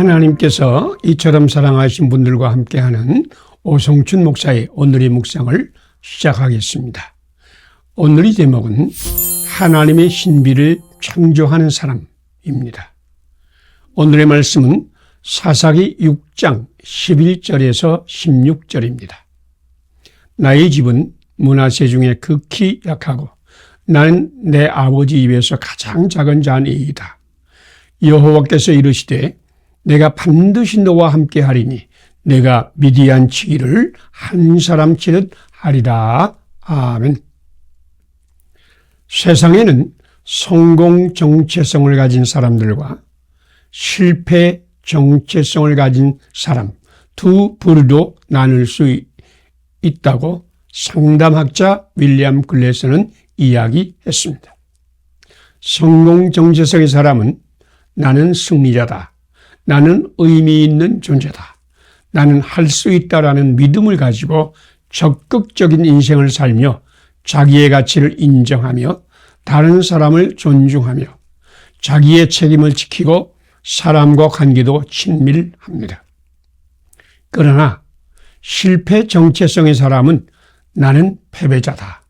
하나님께서 이처럼 사랑하신 분들과 함께하는 오성춘 목사의 오늘의 묵상을 시작하겠습니다. 오늘의 제목은 하나님의 신비를 창조하는 사람입니다. 오늘의 말씀은 사사기 6장 11절에서 16절입니다. 나의 집은 므낫세 중에 극히 약하고 나는 내 아버지 입에서 가장 작은 자니이다. 여호와께서 이르시되 내가 반드시 너와 함께 하리니 내가 미디안 치기를 한 사람 치듯 하리라. 아멘. 세상에는 성공 정체성을 가진 사람들과 실패 정체성을 가진 사람 두 부류로 나눌 수 있다고 상담학자 윌리엄 글래스는 이야기했습니다. 성공 정체성의 사람은 나는 승리자다. 나는 의미 있는 존재다. 나는 할 수 있다라는 믿음을 가지고 적극적인 인생을 살며 자기의 가치를 인정하며 다른 사람을 존중하며 자기의 책임을 지키고 사람과 관계도 친밀합니다. 그러나 실패 정체성의 사람은 나는 패배자다.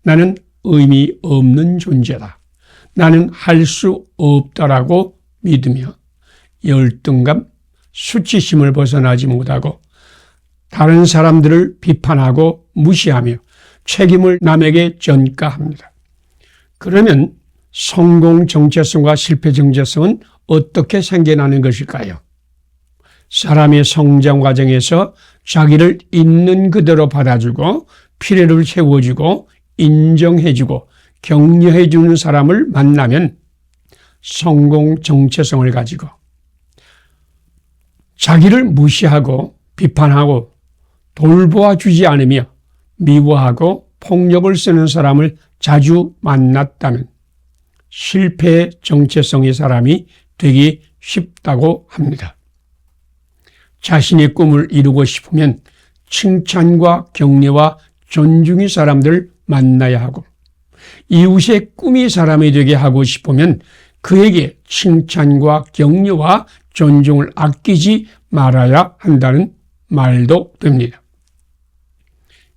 나는 의미 없는 존재다. 나는 할 수 없다라고 믿으며 열등감, 수치심을 벗어나지 못하고 다른 사람들을 비판하고 무시하며 책임을 남에게 전가합니다. 그러면 성공 정체성과 실패 정체성은 어떻게 생겨나는 것일까요? 사람의 성장 과정에서 자기를 있는 그대로 받아주고 필요를 채워주고 인정해주고 격려해주는 사람을 만나면 성공 정체성을 가지고 자기를 무시하고 비판하고 돌보아주지 않으며 미워하고 폭력을 쓰는 사람을 자주 만났다면 실패 정체성의 사람이 되기 쉽다고 합니다. 자신의 꿈을 이루고 싶으면 칭찬과 격려와 존중의 사람들을 만나야 하고 이웃의 꿈이 사람이 되게 하고 싶으면 그에게 칭찬과 격려와 존중을 아끼지 말아야 한다는 말도 됩니다.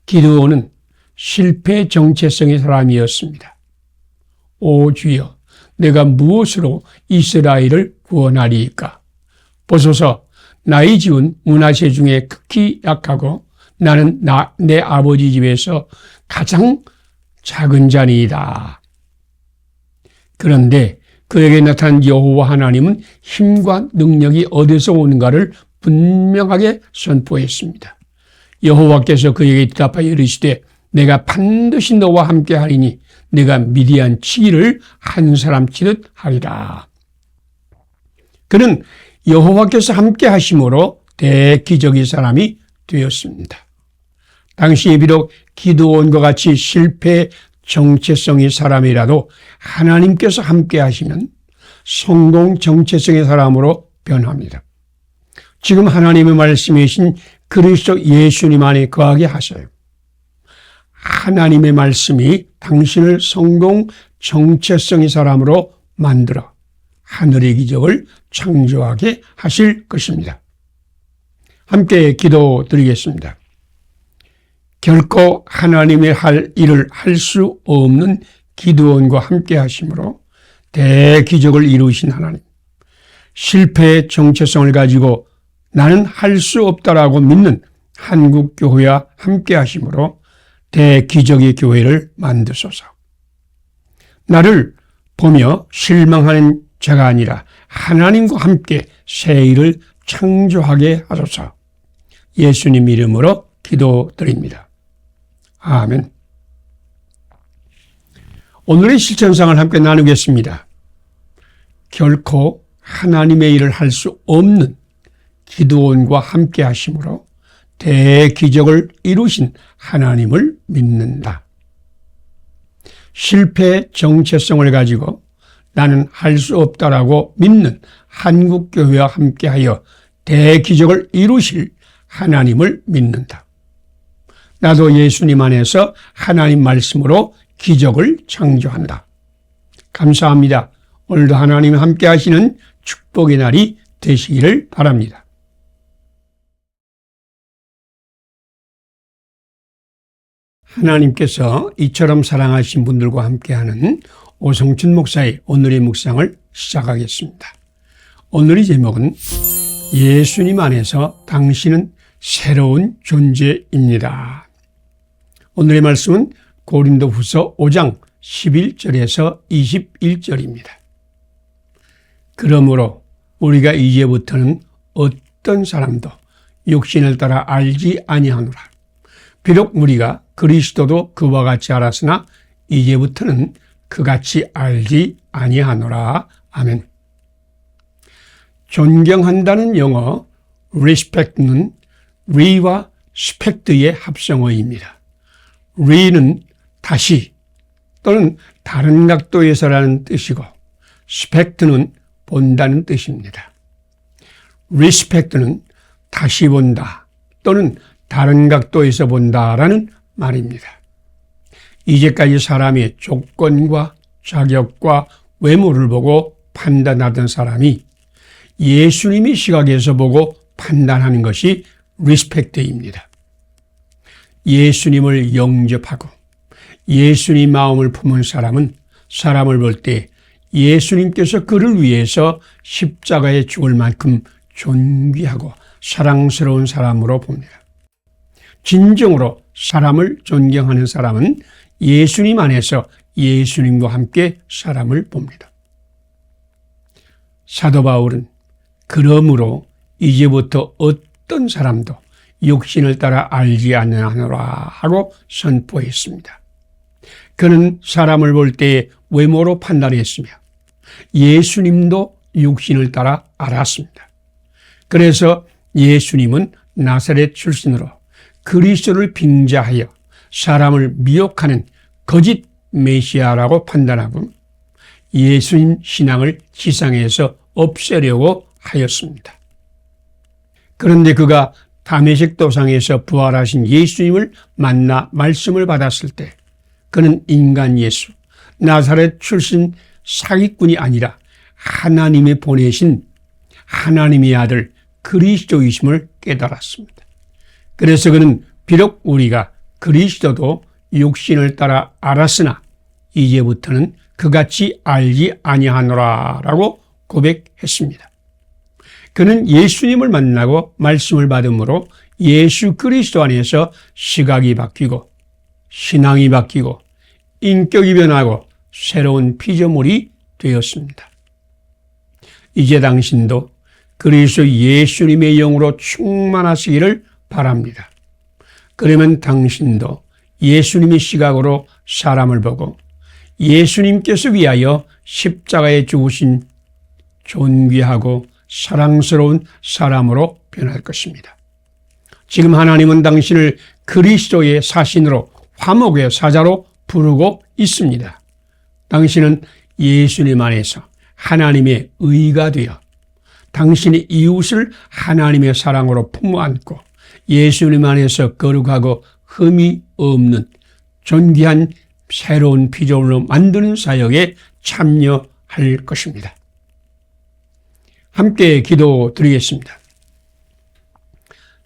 기드온은 실패 정체성의 사람이었습니다. 오 주여, 내가 무엇으로 이스라엘을 구원하리이까? 보소서, 나의 집은 므낫세 중에 극히 약하고 나는 내 아버지 집에서 가장 작은 자니이다. 그런데 그에게 나타난 여호와 하나님은 힘과 능력이 어디서 오는가를 분명하게 선포했습니다. 여호와께서 그에게 대답하여 이르시되 내가 반드시 너와 함께 하리니 내가 미디안 치기를 한 사람 치듯 하리라. 그는 여호와께서 함께 하심으로 대기적인 사람이 되었습니다. 당시 비록 기드온과 같이 실패 정체성의 사람이라도 하나님께서 함께 하시면 성공 정체성의 사람으로 변합니다. 지금 하나님의 말씀이신 그리스도 예수님 안에 거하게 하셔요. 하나님의 말씀이 당신을 성공 정체성의 사람으로 만들어 하늘의 기적을 창조하게 하실 것입니다. 함께 기도드리겠습니다. 결코 하나님의 할 일을 할 수 없는 기드온과 함께 하심으로 대기적을 이루신 하나님, 실패의 정체성을 가지고 나는 할 수 없다라고 믿는 한국교회와 함께 하심으로 대기적의 교회를 만드소서. 나를 보며 실망하는 자가 아니라 하나님과 함께 새 일을 창조하게 하소서. 예수님 이름으로 기도드립니다. 아멘. 오늘의 실천상을 함께 나누겠습니다. 결코 하나님의 일을 할 수 없는 기드온과 함께 하심으로 대기적을 이루신 하나님을 믿는다. 실패 정체성을 가지고 나는 할 수 없다라고 믿는 한국교회와 함께하여 대기적을 이루실 하나님을 믿는다. 나도 예수님 안에서 하나님 말씀으로 기적을 창조한다. 감사합니다. 오늘도 하나님 함께 하시는 축복의 날이 되시기를 바랍니다. 하나님께서 이처럼 사랑하신 분들과 함께하는 오성춘 목사의 오늘의 묵상을 시작하겠습니다. 오늘의 제목은 예수님 안에서 당신은 새로운 존재입니다. 오늘의 말씀은 고린도후서 5장 11절에서 21절입니다. 그러므로 우리가 이제부터는 어떤 사람도 육신을 따라 알지 아니하노라. 비록 우리가 그리스도도 그와 같이 알았으나 이제부터는 그같이 알지 아니하노라. 아멘. 존경한다는 영어 respect는 re와 spect의 합성어입니다. re는 다시 또는 다른 각도에서라는 뜻이고 spect는 본다는 뜻입니다. respect는 다시 본다 또는 다른 각도에서 본다라는 말입니다. 이제까지 사람의 조건과 자격과 외모를 보고 판단하던 사람이 예수님의 시각에서 보고 판단하는 것이 리스펙트입니다. 예수님을 영접하고 예수님 마음을 품은 사람은 사람을 볼 때 예수님께서 그를 위해서 십자가에 죽을 만큼 존귀하고 사랑스러운 사람으로 봅니다. 진정으로 사람을 존경하는 사람은 예수님 안에서 예수님과 함께 사람을 봅니다. 사도 바울은 그러므로 이제부터 어떤 사람도 육신을 따라 알지 않느하노라 하고 선포했습니다. 그는 사람을 볼 때 외모로 판단했으며 예수님도 육신을 따라 알았습니다. 그래서 예수님은 나사렛 출신으로 그리스도를 빙자하여 사람을 미혹하는 거짓 메시아라고 판단하고 예수님 신앙을 지상에서 없애려고 하였습니다. 그런데 그가 다메섹 도상에서 부활하신 예수님을 만나 말씀을 받았을 때 그는 인간 예수, 나사렛 출신 사기꾼이 아니라 하나님이 보내신 하나님의 아들 그리스도이심을 깨달았습니다. 그래서 그는 비록 우리가 그리스도도 육신을 따라 알았으나 이제부터는 그같이 알지 아니하노라라고 고백했습니다. 그는 예수님을 만나고 말씀을 받음으로 예수 그리스도 안에서 시각이 바뀌고 신앙이 바뀌고 인격이 변하고 새로운 피조물이 되었습니다. 이제 당신도 그리스도 예수님의 영으로 충만하시기를 바랍니다. 그러면 당신도 예수님의 시각으로 사람을 보고 예수님께서 위하여 십자가에 죽으신 존귀하고 사랑스러운 사람으로 변할 것입니다. 지금 하나님은 당신을 그리스도의 사신으로 화목의 사자로 부르고 있습니다. 당신은 예수님 안에서 하나님의 의가 되어 당신의 이웃을 하나님의 사랑으로 품어안고 예수님 안에서 거룩하고 흠이 없는 존귀한 새로운 피조물로 만드는 사역에 참여할 것입니다. 함께 기도드리겠습니다.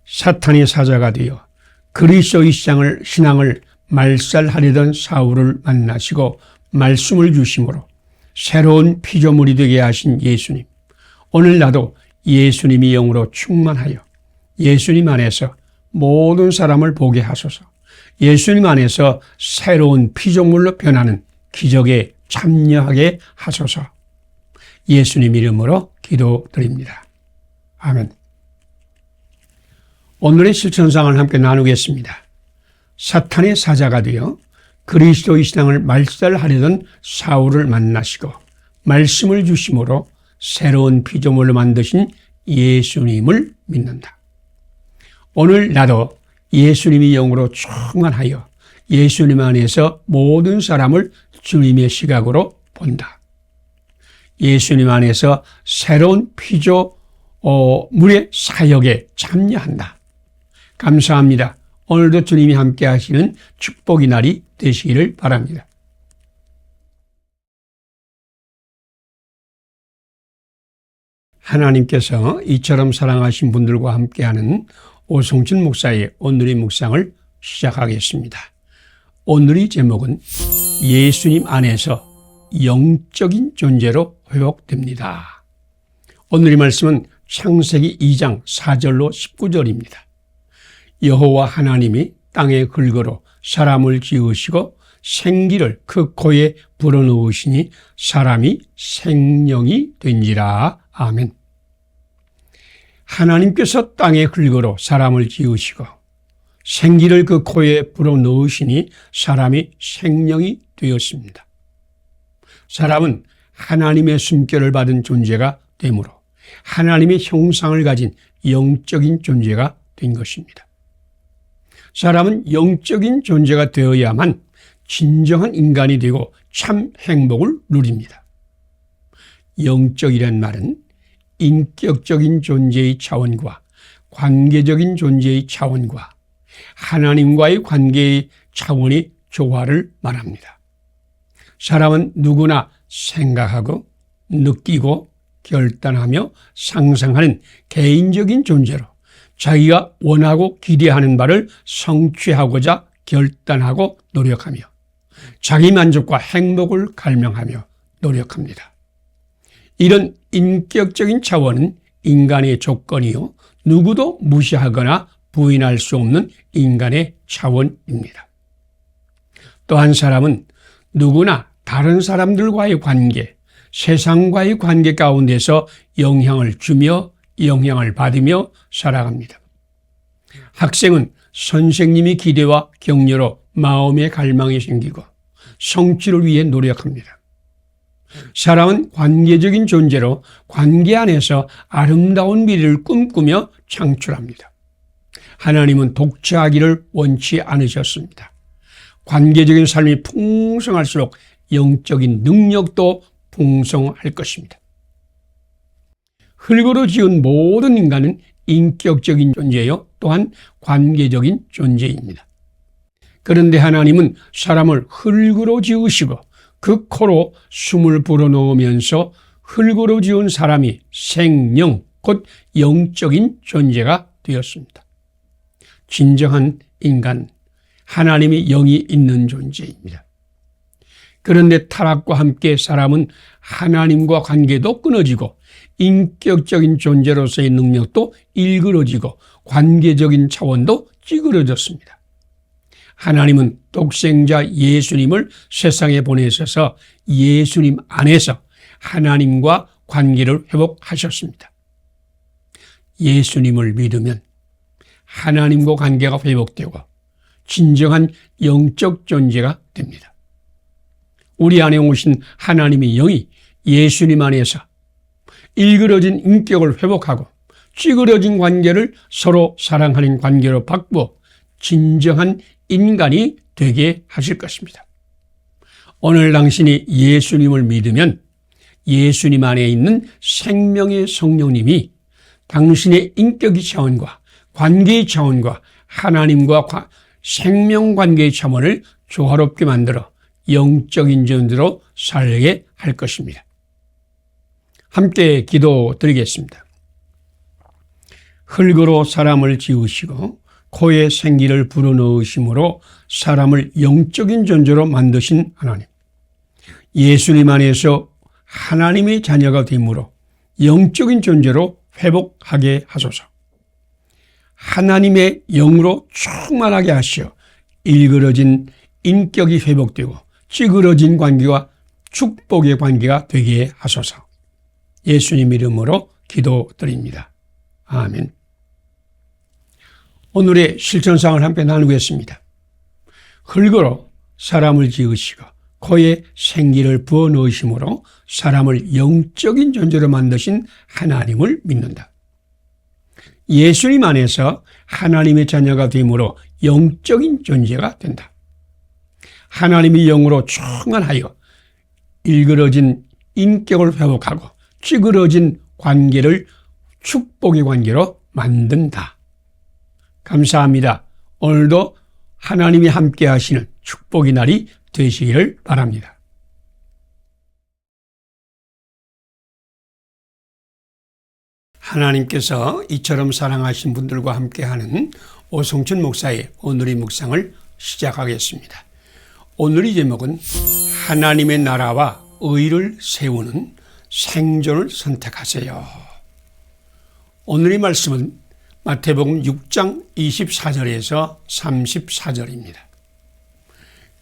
사탄의 사자가 되어 그리스도의 신앙을 말살하려던 사울을 만나시고 말씀을 주심으로 새로운 피조물이 되게 하신 예수님, 오늘 나도 예수님의 영으로 충만하여 예수님 안에서 모든 사람을 보게 하소서. 예수님 안에서 새로운 피조물로 변하는 기적에 참여하게 하소서. 예수님 이름으로 기도드립니다. 아멘. 오늘의 실천상을 함께 나누겠습니다. 사탄의 사자가 되어 그리스도의 신앙을 말살하려던 사울을 만나시고 말씀을 주심으로 새로운 피조물로 만드신 예수님을 믿는다. 오늘 나도 예수님의 영으로 충만하여 예수님 안에서 모든 사람을 주님의 시각으로 본다. 예수님 안에서 새로운 피조물의 사역에 참여한다. 감사합니다. 오늘도 주님이 함께 하시는 축복의 날이 되시기를 바랍니다. 하나님께서 이처럼 사랑하신 분들과 함께하는 오성춘 목사의 오늘의 묵상을 시작하겠습니다. 오늘의 제목은 예수님 안에서 영적인 존재로 회복됩니다. 오늘의 말씀은 창세기 2장 4절로 19절입니다. 여호와 하나님이 땅에 흙으로 사람을 지으시고 생기를 그 코에 불어넣으시니 사람이 생명이 된지라. 아멘. 하나님께서 땅에 흙으로 사람을 지으시고 생기를 그 코에 불어넣으시니 사람이 생명이 되었습니다. 사람은 하나님의 숨결을 받은 존재가 되므로 하나님의 형상을 가진 영적인 존재가 된 것입니다. 사람은 영적인 존재가 되어야만 진정한 인간이 되고 참 행복을 누립니다. 영적이란 말은 인격적인 존재의 차원과 관계적인 존재의 차원과 하나님과의 관계의 차원이 조화를 말합니다. 사람은 누구나 생각하고 느끼고 결단하며 상상하는 개인적인 존재로 자기가 원하고 기대하는 바를 성취하고자 결단하고 노력하며 자기 만족과 행복을 갈망하며 노력합니다. 이런 인격적인 차원은 인간의 조건이요 누구도 무시하거나 부인할 수 없는 인간의 차원입니다. 또한 사람은 누구나 다른 사람들과의 관계, 세상과의 관계 가운데서 영향을 주며 영향을 받으며 살아갑니다. 학생은 선생님의 기대와 격려로 마음의 갈망이 생기고 성취를 위해 노력합니다. 사람은 관계적인 존재로 관계 안에서 아름다운 미래를 꿈꾸며 창출합니다. 하나님은 독재하기를 원치 않으셨습니다. 관계적인 삶이 풍성할수록 영적인 능력도 풍성할 것입니다. 흙으로 지은 모든 인간은 인격적인 존재요 또한 관계적인 존재입니다. 그런데 하나님은 사람을 흙으로 지으시고 그 코로 숨을 불어넣으면서 흙으로 지은 사람이 생명, 곧 영적인 존재가 되었습니다. 진정한 인간, 하나님의 영이 있는 존재입니다. 그런데 타락과 함께 사람은 하나님과 관계도 끊어지고 인격적인 존재로서의 능력도 일그러지고 관계적인 차원도 찌그러졌습니다. 하나님은 독생자 예수님을 세상에 보내셔서 예수님 안에서 하나님과 관계를 회복하셨습니다. 예수님을 믿으면 하나님과 관계가 회복되고 진정한 영적 존재가 됩니다. 우리 안에 오신 하나님의 영이 예수님 안에서 일그러진 인격을 회복하고 찌그러진 관계를 서로 사랑하는 관계로 바꾸어 진정한 인간이 되게 하실 것입니다. 오늘 당신이 예수님을 믿으면 예수님 안에 있는 생명의 성령님이 당신의 인격의 차원과 관계의 차원과 하나님과 생명관계의 차원을 조화롭게 만들어 영적인 존재로 살게 할 것입니다. 함께 기도드리겠습니다. 흙으로 사람을 지으시고 코에 생기를 불어넣으심으로 사람을 영적인 존재로 만드신 하나님. 예수님 안에서 하나님의 자녀가 됨으로 영적인 존재로 회복하게 하소서. 하나님의 영으로 충만하게 하시어 일그러진 인격이 회복되고 찌그러진 관계와 축복의 관계가 되게 하소서. 예수님 이름으로 기도드립니다. 아멘. 오늘의 실천사항을 함께 나누겠습니다. 흙으로 사람을 지으시고 코에 생기를 부어 넣으심으로 사람을 영적인 존재로 만드신 하나님을 믿는다. 예수님 안에서 하나님의 자녀가 됨으로 영적인 존재가 된다. 하나님의 영으로 충만하여 일그러진 인격을 회복하고 찌그러진 관계를 축복의 관계로 만든다. 감사합니다. 오늘도 하나님이 함께 하시는 축복의 날이 되시기를 바랍니다. 하나님께서 이처럼 사랑하신 분들과 함께하는 오성춘 목사의 오늘의 묵상을 시작하겠습니다. 오늘의 제목은 하나님의 나라와 의를 세우는 생존을 선택하세요. 오늘의 말씀은 마태복음 6장 24절에서 34절입니다.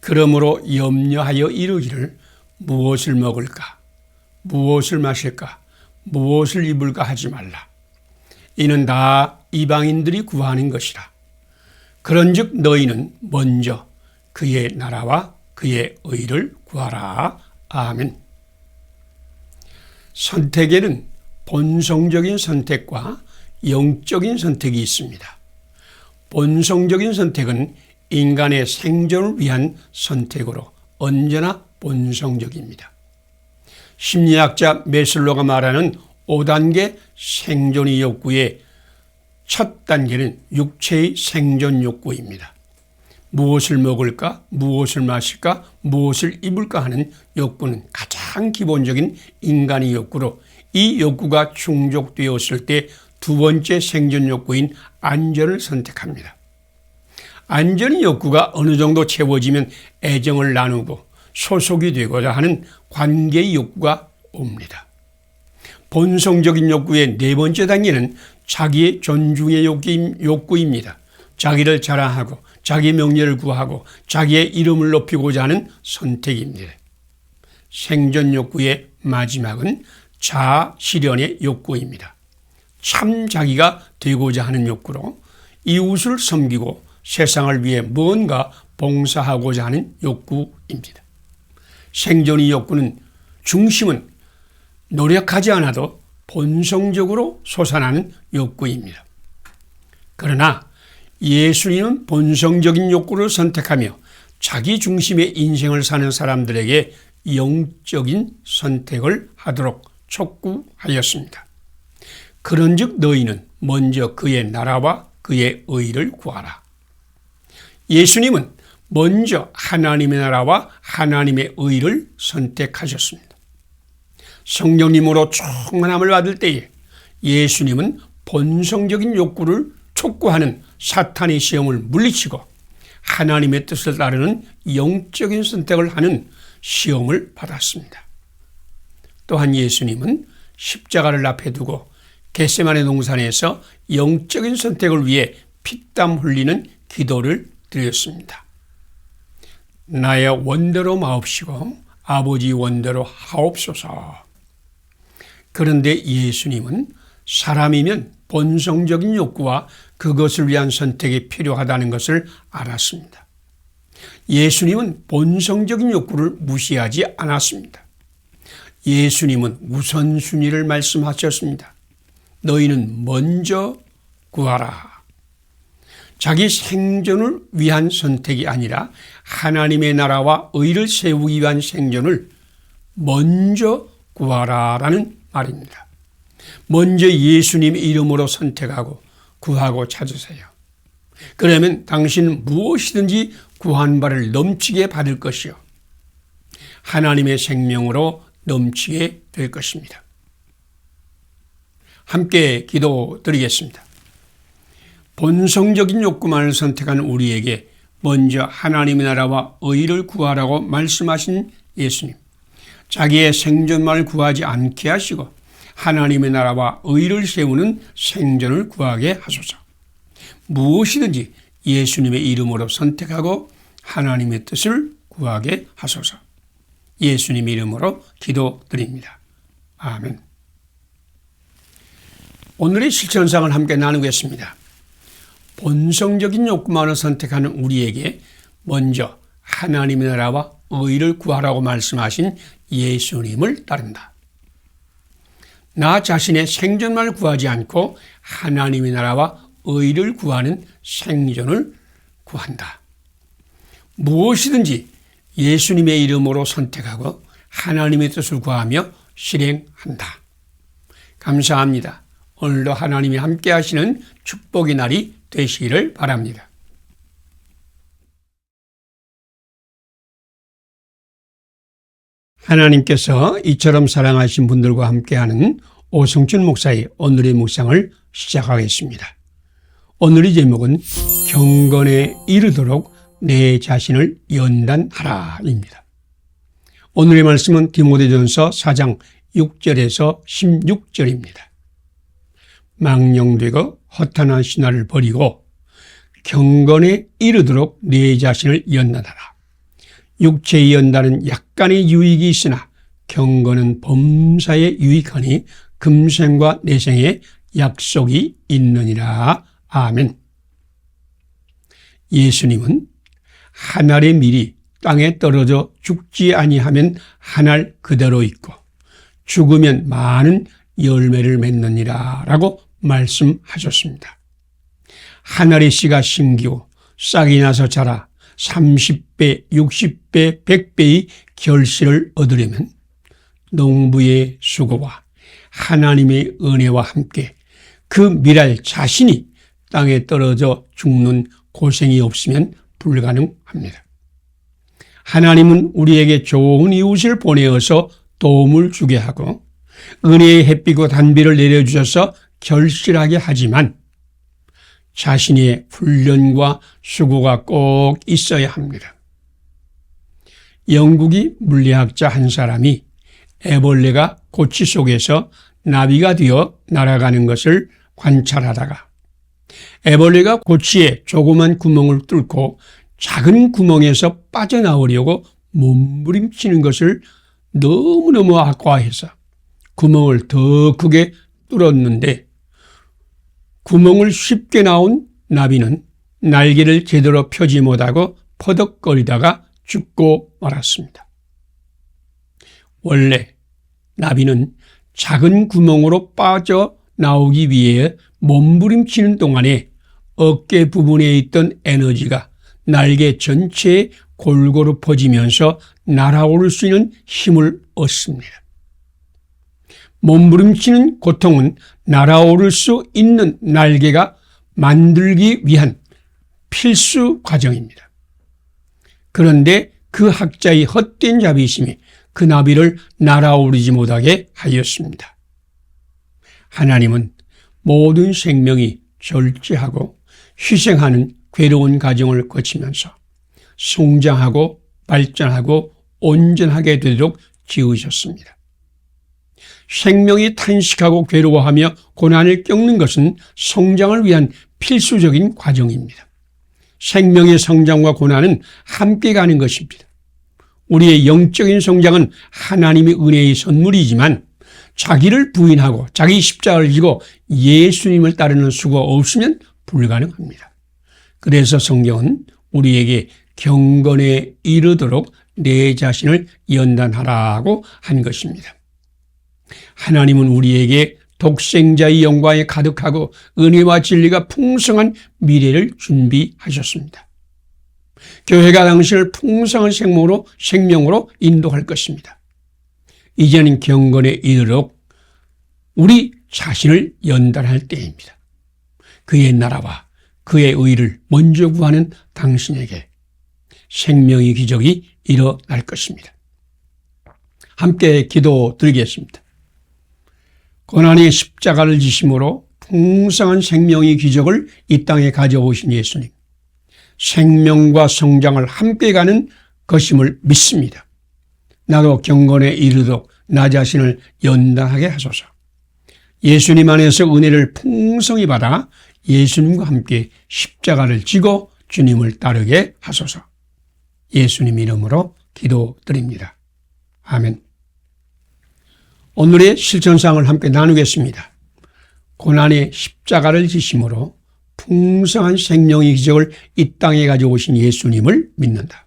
그러므로 염려하여 이르기를 무엇을 먹을까, 무엇을 마실까, 무엇을 입을까 하지 말라. 이는 다 이방인들이 구하는 것이라. 그런즉 너희는 먼저 그의 나라와 그의 의를 구하라. 아멘. 선택에는 본성적인 선택과 영적인 선택이 있습니다. 본성적인 선택은 인간의 생존을 위한 선택으로 언제나 본성적입니다. 심리학자 메슬로가 말하는 5단계 생존의 욕구의 첫 단계는 육체의 생존 욕구입니다. 무엇을 먹을까, 무엇을 마실까, 무엇을 입을까 하는 욕구는 가장 기본적인 인간의 욕구로, 이 욕구가 충족되었을 때 두 번째 생존 욕구인 안전을 선택합니다. 안전의 욕구가 어느 정도 채워지면 애정을 나누고 소속이 되고자 하는 관계의 욕구가 옵니다. 본성적인 욕구의 네 번째 단계는 자기의 존중의 욕구입니다. 자기를 자랑하고 자기 명예를 구하고 자기의 이름을 높이고자 하는 선택입니다. 생존 욕구의 마지막은 자아 실현의 욕구입니다. 참 자기가 되고자 하는 욕구로 이웃을 섬기고 세상을 위해 뭔가 봉사하고자 하는 욕구입니다. 생존의 욕구는 중심은 노력하지 않아도 본성적으로 솟아나는 욕구입니다. 그러나 예수님은 본성적인 욕구를 선택하며 자기 중심의 인생을 사는 사람들에게 영적인 선택을 하도록 촉구하였습니다. 그런즉 너희는 먼저 그의 나라와 그의 의를 구하라. 예수님은 먼저 하나님의 나라와 하나님의 의를 선택하셨습니다. 성령님으로 충만함을 받을 때에 예수님은 본성적인 욕구를 촉구하는 사탄의 시험을 물리치고 하나님의 뜻을 따르는 영적인 선택을 하는 시험을 받았습니다. 또한 예수님은 십자가를 앞에 두고 겟세마네 동산에서 영적인 선택을 위해 피땀 흘리는 기도를 드렸습니다. 나의 원대로 마옵시고 아버지 원대로 하옵소서. 그런데 예수님은 사람이면 본성적인 욕구와 그것을 위한 선택이 필요하다는 것을 알았습니다. 예수님은 본성적인 욕구를 무시하지 않았습니다. 예수님은 우선순위를 말씀하셨습니다. 너희는 먼저 구하라. 자기 생존을 위한 선택이 아니라 하나님의 나라와 의를 세우기 위한 생존을 먼저 구하라라는 말입니다. 먼저 예수님 이름으로 선택하고 구하고 찾으세요. 그러면 당신은 무엇이든지 구한 바를 넘치게 받을 것이요 하나님의 생명으로 넘치게 될 것입니다. 함께 기도드리겠습니다. 본성적인 욕구만을 선택한 우리에게 먼저 하나님의 나라와 의를 구하라고 말씀하신 예수님, 자기의 생존만을 구하지 않게 하시고 하나님의 나라와 의를 세우는 생존을 구하게 하소서. 무엇이든지 예수님의 이름으로 선택하고 하나님의 뜻을 구하게 하소서. 예수님 이름으로 기도드립니다. 아멘. 오늘의 실천상을 함께 나누겠습니다. 본성적인 욕구만을 선택하는 우리에게 먼저 하나님의 나라와 의를 구하라고 말씀하신 예수님을 따른다. 나 자신의 생존만을 구하지 않고 하나님의 나라와 의를 구하는 생존을 구한다. 무엇이든지 예수님의 이름으로 선택하고 하나님의 뜻을 구하며 실행한다. 감사합니다. 오늘도 하나님이 함께 하시는 축복의 날이 되시기를 바랍니다. 하나님께서 이처럼 사랑하신 분들과 함께하는 오성춘 목사의 오늘의 묵상을 시작하겠습니다. 오늘의 제목은 경건에 이르도록 내 자신을 연단하라입니다. 오늘의 말씀은 디모데전서 4장 6절에서 16절입니다. 망령되고 허탄한 신화를 버리고 경건에 이르도록 내 자신을 연단하라. 육체의 연단은 약간의 유익이 있으나 경건은 범사에 유익하니 금생과 내생에 약속이 있느니라. 아멘. 예수님은 한 알의 밀이 땅에 떨어져 죽지 아니하면 한 알 그대로 있고 죽으면 많은 열매를 맺느니라 라고 말씀하셨습니다. 한 알의 씨가 심기고 싹이 나서 자라 30배, 60배, 100배의 결실을 얻으려면 농부의 수고와 하나님의 은혜와 함께 그 밀알 자신이 땅에 떨어져 죽는 고생이 없으면 불가능합니다. 하나님은 우리에게 좋은 이웃을 보내어서 도움을 주게 하고 은혜의 햇빛과 단비를 내려주셔서 결실하게 하지만 자신의 훈련과 수고가 꼭 있어야 합니다. 영국의 물리학자 한 사람이 애벌레가 고치 속에서 나비가 되어 날아가는 것을 관찰하다가 애벌레가 고치에 조그만 구멍을 뚫고 작은 구멍에서 빠져나오려고 몸부림치는 것을 너무너무 아까워해서 구멍을 더 크게 뚫었는데 구멍을 쉽게 나온 나비는 날개를 제대로 펴지 못하고 퍼덕거리다가 죽고 말았습니다. 원래 나비는 작은 구멍으로 빠져나오기 위해 몸부림치는 동안에 어깨 부분에 있던 에너지가 날개 전체에 골고루 퍼지면서 날아오를 수 있는 힘을 얻습니다. 몸부림치는 고통은 날아오를 수 있는 날개가 만들기 위한 필수 과정입니다. 그런데 그 학자의 헛된 자비심이 그 나비를 날아오르지 못하게 하였습니다. 하나님은 모든 생명이 절제하고 희생하는 괴로운 과정을 거치면서 성장하고 발전하고 온전하게 되도록 지으셨습니다. 생명이 탄식하고 괴로워하며 고난을 겪는 것은 성장을 위한 필수적인 과정입니다. 생명의 성장과 고난은 함께 가는 것입니다. 우리의 영적인 성장은 하나님의 은혜의 선물이지만 자기를 부인하고 자기 십자가를 지고 예수님을 따르는 수가 없으면 불가능합니다. 그래서 성경은 우리에게 경건에 이르도록 내 자신을 연단하라고 한 것입니다. 하나님은 우리에게 독생자의 영광에 가득하고 은혜와 진리가 풍성한 미래를 준비하셨습니다. 교회가 당신을 풍성한 생명으로 인도할 것입니다. 이제는 경건에 이르도록 우리 자신을 연단할 때입니다. 그의 나라와 그의 의를 먼저 구하는 당신에게 생명의 기적이 일어날 것입니다. 함께 기도드리겠습니다. 고난의 십자가를 지심으로 풍성한 생명의 기적을 이 땅에 가져오신 예수님, 생명과 성장을 함께 가는 것임을 믿습니다. 나도 경건에 이르도록 나 자신을 연단하게 하소서. 예수님 안에서 은혜를 풍성히 받아 예수님과 함께 십자가를 지고 주님을 따르게 하소서. 예수님 이름으로 기도드립니다. 아멘. 오늘의 실천사항을 함께 나누겠습니다. 고난의 십자가를 지심으로 풍성한 생명의 기적을 이 땅에 가져오신 예수님을 믿는다.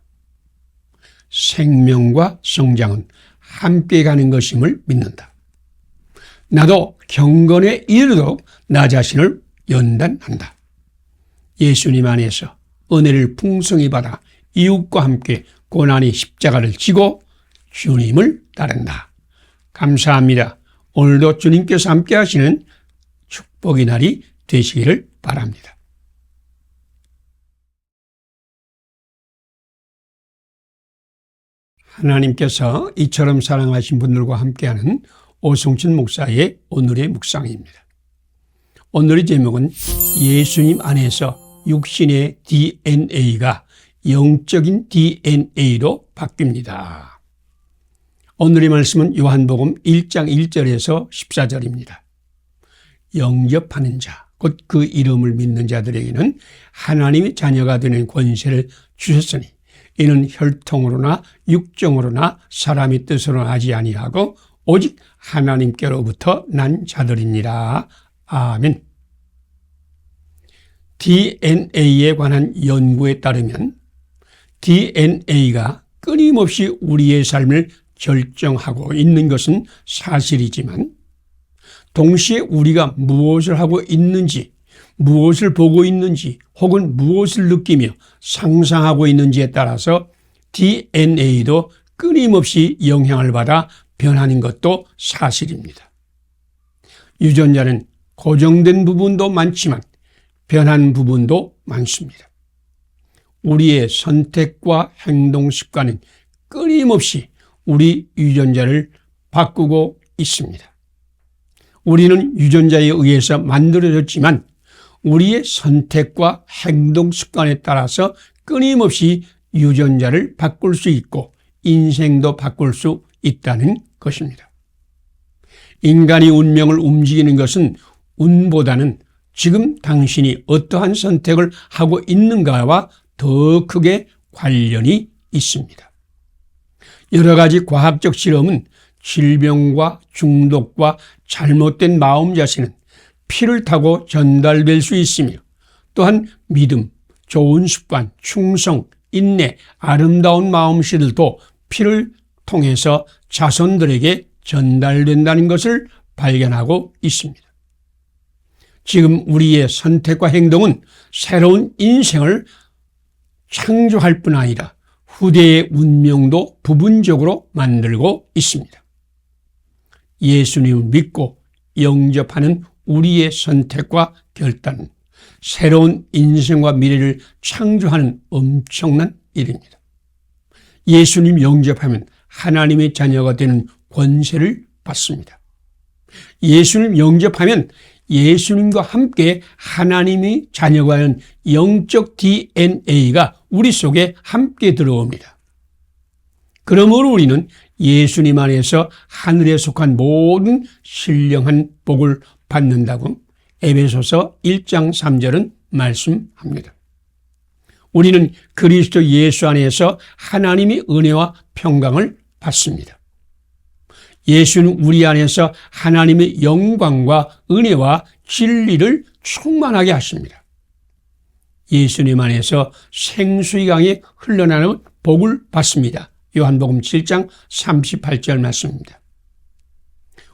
생명과 성장은 함께 가는 것임을 믿는다. 나도 경건에 이르도록 나 자신을 연단한다. 예수님 안에서 은혜를 풍성히 받아 이웃과 함께 고난의 십자가를 지고 주님을 따른다. 감사합니다. 오늘도 주님께서 함께 하시는 축복의 날이 되시기를 바랍니다. 하나님께서 이처럼 사랑하신 분들과 함께하는 오성춘 목사의 오늘의 묵상입니다. 오늘의 제목은 예수님 안에서 육신의 DNA가 영적인 DNA로 바뀝니다. 오늘의 말씀은 요한복음 1장 1절에서 14절입니다. 영접하는 자, 곧 그 이름을 믿는 자들에게는 하나님의 자녀가 되는 권세를 주셨으니 이는 혈통으로나 육정으로나 사람의 뜻으로 하지 아니하고 오직 하나님께로부터 난 자들이니라. 아멘. DNA에 관한 연구에 따르면 DNA가 끊임없이 우리의 삶을 결정하고 있는 것은 사실이지만 동시에 우리가 무엇을 하고 있는지, 무엇을 보고 있는지 혹은 무엇을 느끼며 상상하고 있는지에 따라서 DNA도 끊임없이 영향을 받아 변하는 것도 사실입니다. 유전자는 고정된 부분도 많지만 변한 부분도 많습니다. 우리의 선택과 행동 습관은 끊임없이 우리 유전자를 바꾸고 있습니다. 우리는 유전자에 의해서 만들어졌지만 우리의 선택과 행동 습관에 따라서 끊임없이 유전자를 바꿀 수 있고 인생도 바꿀 수 있다는 것입니다. 인간의 운명을 움직이는 것은 운보다는 지금 당신이 어떠한 선택을 하고 있는가와 더 크게 관련이 있습니다. 여러 가지 과학적 실험은 질병과 중독과 잘못된 마음 자세는 피를 타고 전달될 수 있으며 또한 믿음, 좋은 습관, 충성, 인내, 아름다운 마음씨들도 피를 통해서 자손들에게 전달된다는 것을 발견하고 있습니다. 지금 우리의 선택과 행동은 새로운 인생을 창조할 뿐 아니라 후대의 운명도 부분적으로 만들고 있습니다. 예수님을 믿고 영접하는 우리의 선택과 결단은 새로운 인생과 미래를 창조하는 엄청난 일입니다. 예수님 영접하면 하나님의 자녀가 되는 권세를 받습니다. 예수님 영접하면 예수님과 함께 하나님의 자녀가 되는 영적 DNA가 우리 속에 함께 들어옵니다. 그러므로 우리는 예수님 안에서 하늘에 속한 모든 신령한 복을 받는다고 에베소서 1장 3절은 말씀합니다. 우리는 그리스도 예수 안에서 하나님의 은혜와 평강을 받습니다. 예수는 우리 안에서 하나님의 영광과 은혜와 진리를 충만하게 하십니다. 예수님 안에서 생수의 강이 흘러나오는 복을 받습니다. 요한복음 7장 38절 말씀입니다.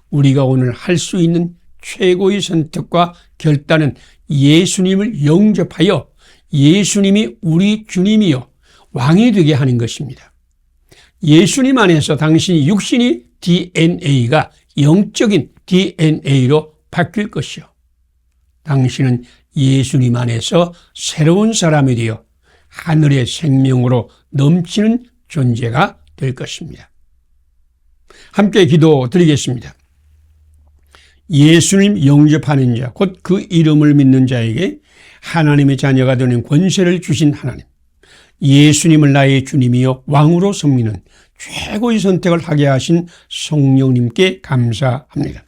우리가 오늘 할 수 있는 최고의 선택과 결단은 예수님을 영접하여 예수님이 우리 주님이요 왕이 되게 하는 것입니다. 예수님 안에서 당신이 육신이 DNA가 영적인 DNA로 바뀔 것이요. 당신은 예수님 안에서 새로운 사람이 되어 하늘의 생명으로 넘치는 존재가 될 것입니다. 함께 기도드리겠습니다. 예수님 영접하는 자, 곧 그 이름을 믿는 자에게 하나님의 자녀가 되는 권세를 주신 하나님, 예수님을 나의 주님이요 왕으로 섬기는 최고의 선택을 하게 하신 성령님께 감사합니다.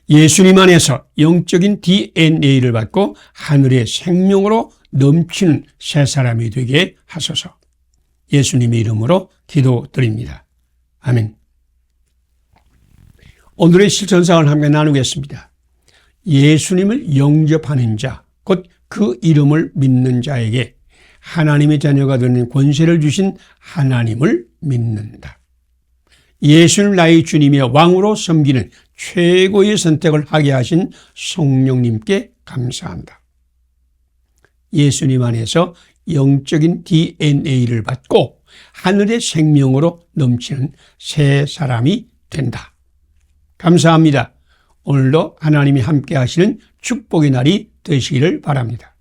예수님 안에서 영적인 DNA를 받고 하늘의 생명으로 넘치는 새 사람이 되게 하소서. 예수님의 이름으로 기도드립니다. 아멘. 오늘의 실천사항을 함께 나누겠습니다. 예수님을 영접하는 자, 곧 그 이름을 믿는 자에게 하나님의 자녀가 되는 권세를 주신 하나님을 믿는다. 예수님 나의 주님이여 왕으로 섬기는 최고의 선택을 하게 하신 성령님께 감사한다. 예수님 안에서 영적인 DNA를 받고 하늘의 생명으로 넘치는 새 사람이 된다. 감사합니다. 오늘도 하나님이 함께 하시는 축복의 날이 되시기를 바랍니다.